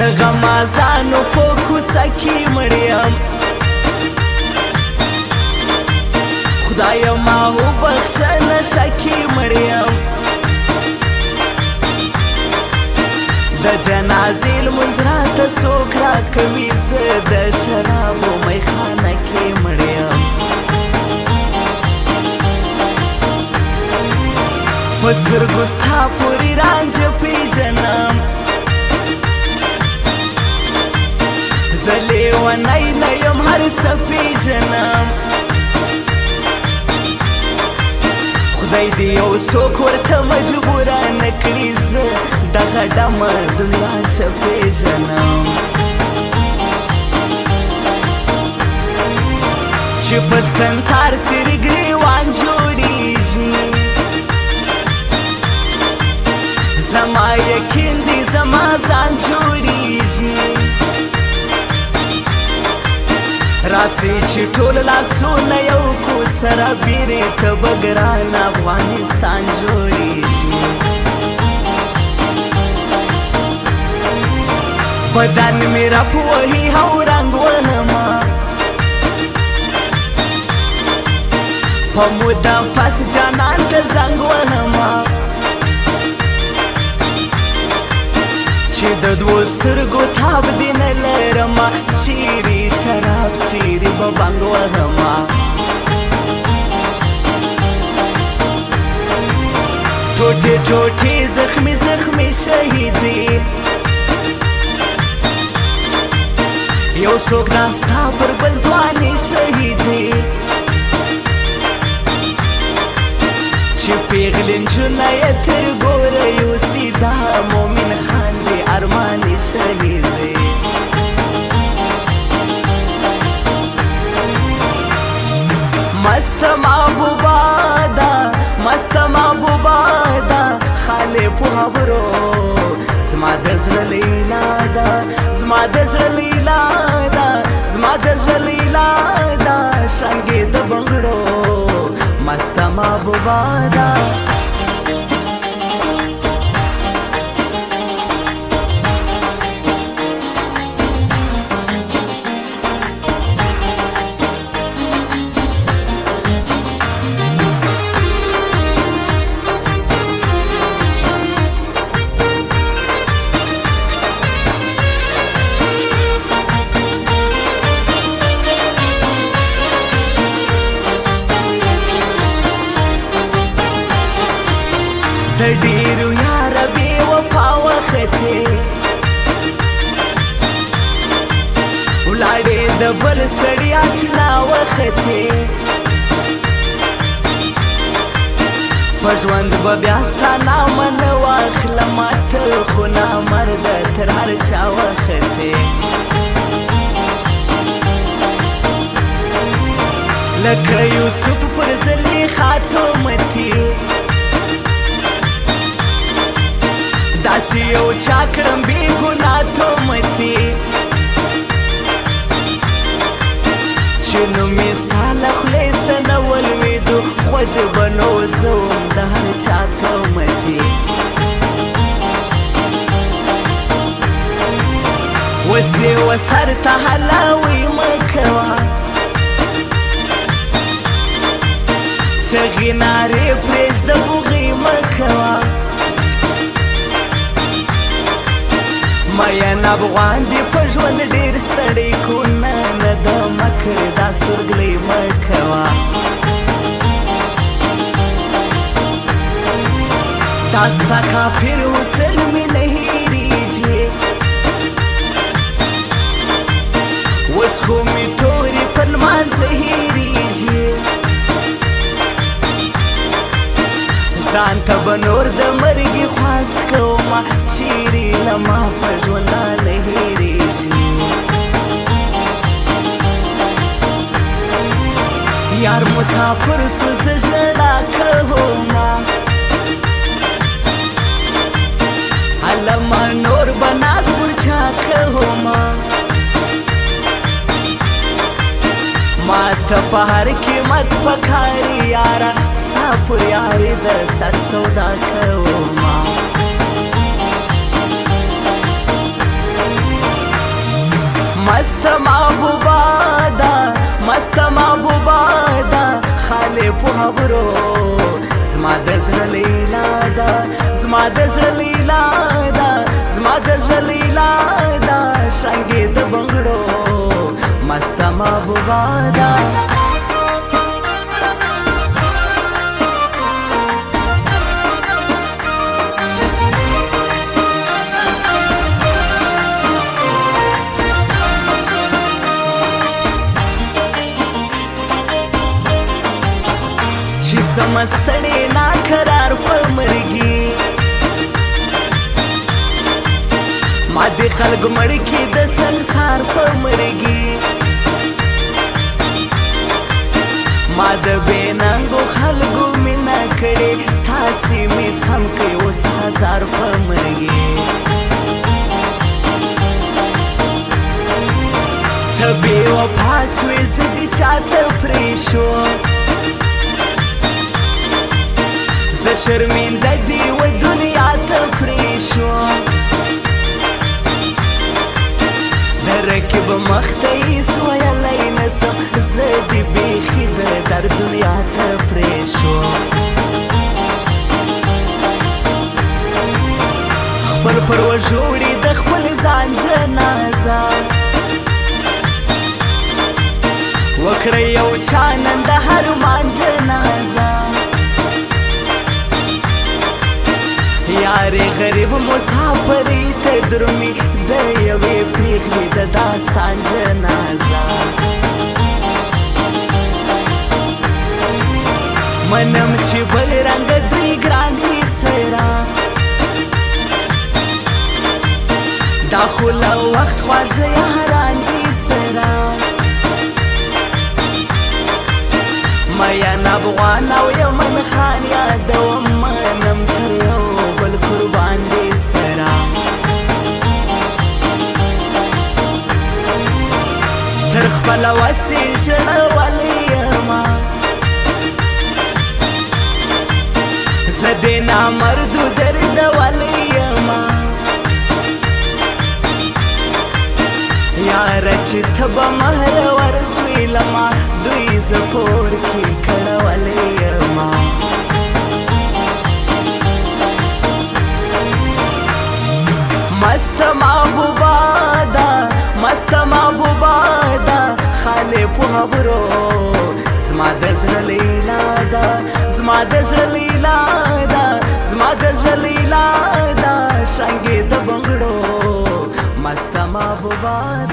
د غمازانو په کوڅه کې مړ یم خدایه ما وبخښه نشه کې مړ یم د جنازې لمونځ راته څوک راکوي زه د شرابو میخانه کې مړ یم په سترګو ستا پورې رانجه پېژنم زه لیونی نه یم هر څه پېژنم خدای دې یو څوک ورته مجبوره نه کړي زه دغه ډمه دنیا ښه پېژنم چې په ستنتار څېرې ګرېوان جوړېږي زما یقین دی زما ځان جوړېږي راسئ چې ټول لاسونه یو کو سره بیرې ته به ګران افغانستان جوړېږي بدن مې رپ وهي او رنګ وهمه په موده پس جانان ته زنګ وهمه چې د دوو سترګو تاب دې نه لرمه چیرې شراب چیرې به بنګ وهمه ټوټې ټوټې زخمي زخمي شهیدې یو څوک دا ستا پر بل ځوانې شهیدې چې پیغلې نجونه یې تر ګوره یوسي دا مومن خان دی ارمان شهید دی مست محبوبا دا مست محبوبا دا خاله په خبرو زما د زړه لیلا دا زما د زړه لیلا دا زما د زړه لیلا دا شانګې د بنګړو مست محبوبا دا د ډېرو یاره بې وفا وختې ولاړې د بل سړي اشنا وختې په ژوند به بیا ستا نامه نه واخلمه ته خو نامرده تر هر چا وختې لکه یوسف پر زلیخا تومتې داسې یو چا کړم بې ګناه تومتې چې نوم یې ستا له خولې څه نه ولوېدو خود به نو زه وم د هر چا تومتې اوس یې وسر ته هلاوی مه کوه چغې نارې پرېږده بوغې مه کوه مین افغان دی په ژوند ډېر ستړی کونه نه ده مکړې دا سورګلۍ مه کوه دا ستا کافر حسن مې نه هېرېږي اوس خو مې تورې په لمانځه هېرېږي ځان ته به نور د مرګي خواست کومه چیرې له ما په ژوندانه هېرېږي یار مسافر سو زه ژړا کومه هله ما نور به ناز پر چا کومه ما ته په هر قیمت پکاري یاره ستا پر یارې د سر سودا کومه مست محبوبه ده مست محبوبه ده خاله په خبرو زما د زړه لیلا ده زما د زړه لیلا ده زما د زړه لیلا ده شانګې د بنګړو مست محبوبه ده समस्तड़े ना करार पर मरगी मादे खलग मड़की द संसार पर मरगी माद बेनांगो खलगो मिना करे थासी में समके उस हजार पर मरगी तबे वफास वे जिदी चाहते प्रेशो ز شرمنده دی و دنیا ته پرې شوم د رکب مخته یې سویلی نسم زه دې بیخي د در دنیا ته پرې شوم خپل پر وژوړي د خپل ځان جنازه وکړه یو چا نن د هر مان جنازه یارې غریب مسافرې ته درومي د یوې پېغلې د داستان جنازه منم چې بل رنګ دوی ګران دي سره دا خو له وخت خواږه یاران دي سره مین افغان او یمن خان یادوم منم تر یو بل قربان دی سرا تر خپل وسی شړولی یما زه د نامردو درد ولی یما یاره چې ته به مهر ورسوی لما دوی زه پور کې کړولی یما مست محبوبه ده مست محبوبه ده خاله په خبرو زما د زړه لیلا ده زما د زړه لیلا ده زما د زړه لیلا ده شانګې د بنګړو مست محبوبه